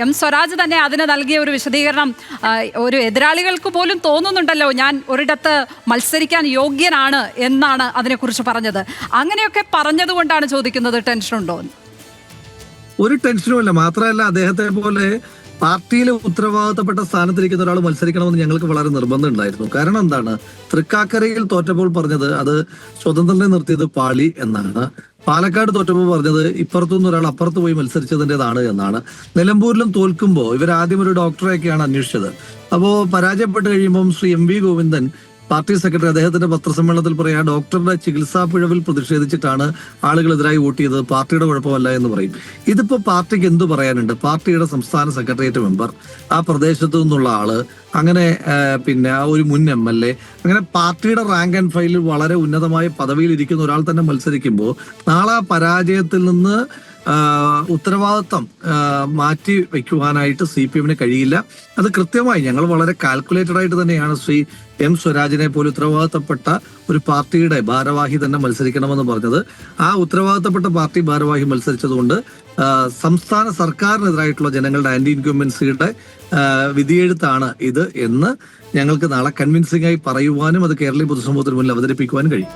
M Swaraj തന്നെ അതിന് നൽകിയ ഒരു വിശദീകരണം ഒരു എതിരാളികൾക്ക് പോലും തോന്നുന്നുണ്ടല്ലോ ഞാൻ ഒരിടത്ത് മത്സരിക്കാൻ യോഗ്യനാണ് എന്നാണ് അതിനെക്കുറിച്ച് പറഞ്ഞത്. അങ്ങനെയൊക്കെ പറഞ്ഞതുകൊണ്ടാണ് ചോദിക്കുന്നത് ടെൻഷനുണ്ടോ? ഒരു ടെൻഷനുമില്ല. മാത്രമല്ല, അദ്ദേഹത്തെ പോലെ പാർട്ടിയിലെ ഉത്തരവാദിത്തപ്പെട്ട സ്ഥാനത്തിരിക്കുന്ന ഒരാൾ മത്സരിക്കണമെന്ന് ഞങ്ങൾക്ക് വളരെ നിർബന്ധം ഉണ്ടായിരുന്നു. കാരണം എന്താണ്, തൃക്കാക്കരയിൽ തോറ്റപ്പോൾ പറഞ്ഞത് അത് സ്വതന്ത്രനെ നിർത്തിയത് പാളി എന്നാണ്. പാലക്കാട് തോറ്റപ്പോൾ പറഞ്ഞത് ഇപ്പുറത്തുനിന്ന് ഒരാൾ അപ്പുറത്ത് പോയി മത്സരിച്ചതിൻ്റെതാണ് എന്നാണ്. നിലമ്പൂരിലും തോൽക്കുമ്പോൾ ഇവരാദ്യം ഒരു ഡോക്ടറെയൊക്കെയാണ് അന്വേഷിച്ചത്. അപ്പോൾ പരാജയപ്പെട്ട് കഴിയുമ്പം Shri M V Govindan party secretary അദ്ദേഹത്തിന്റെ പത്രസമ്മേളനത്തിൽ പറയാ ഡോക്ടറുടെ ചികിത്സാ പിഴവിൽ പ്രതിഷേധിച്ചിട്ടാണ് ആളുകളെതിരായി വോട്ട് ചെയ്തത്, പാർട്ടിയുടെ കുഴപ്പമല്ല എന്ന് പറയും. ഇതിപ്പോ പാർട്ടിക്ക് എന്തു പറയാനുണ്ട്? പാർട്ടിയുടെ സംസ്ഥാന സെക്രട്ടേറിയറ്റ് മെമ്പർ, ആ പ്രദേശത്തു നിന്നുള്ള ആള്, അങ്ങനെ പിന്നെ ആ ഒരു മുൻ MLA, അങ്ങനെ പാർട്ടിയുടെ റാങ്ക് ആൻഡ് ഫയലിൽ വളരെ ഉന്നതമായ പദവിയിൽ ഇരിക്കുന്ന ഒരാൾ തന്നെ മത്സരിക്കുമ്പോൾ നാളെ ആ പരാജയത്തിൽ നിന്ന് ഉത്തരവാദിത്വം മാറ്റി വയ്ക്കുവാനായിട്ട് CPM കഴിയില്ല. അത് കൃത്യമായി ഞങ്ങൾ വളരെ കാൽക്കുലേറ്റഡ് ആയിട്ട് തന്നെയാണ് ശ്രീ എം സ്വരാജിനെ പോലെ ഉത്തരവാദിത്തപ്പെട്ട ഒരു പാർട്ടിയുടെ ഭാരവാഹി തന്നെ മത്സരിക്കണമെന്ന് പറഞ്ഞത്. ആ ഉത്തരവാദിത്തപ്പെട്ട പാർട്ടി ഭാരവാഹി മത്സരിച്ചതുകൊണ്ട് സംസ്ഥാന സർക്കാരിനെതിരായിട്ടുള്ള ജനങ്ങളുടെ ആന്റി ഇൻക്യുംബൻസിയുടെ വിധിയെഴുത്താണ് ഇത് എന്ന് ഞങ്ങൾക്ക് നാളെ കൺവിൻസിംഗ് ആയി പറയുവാനും അത് കേരളീയ പൊതുസമൂഹത്തിന് മുന്നിൽ അവതരിപ്പിക്കുവാനും കഴിയും.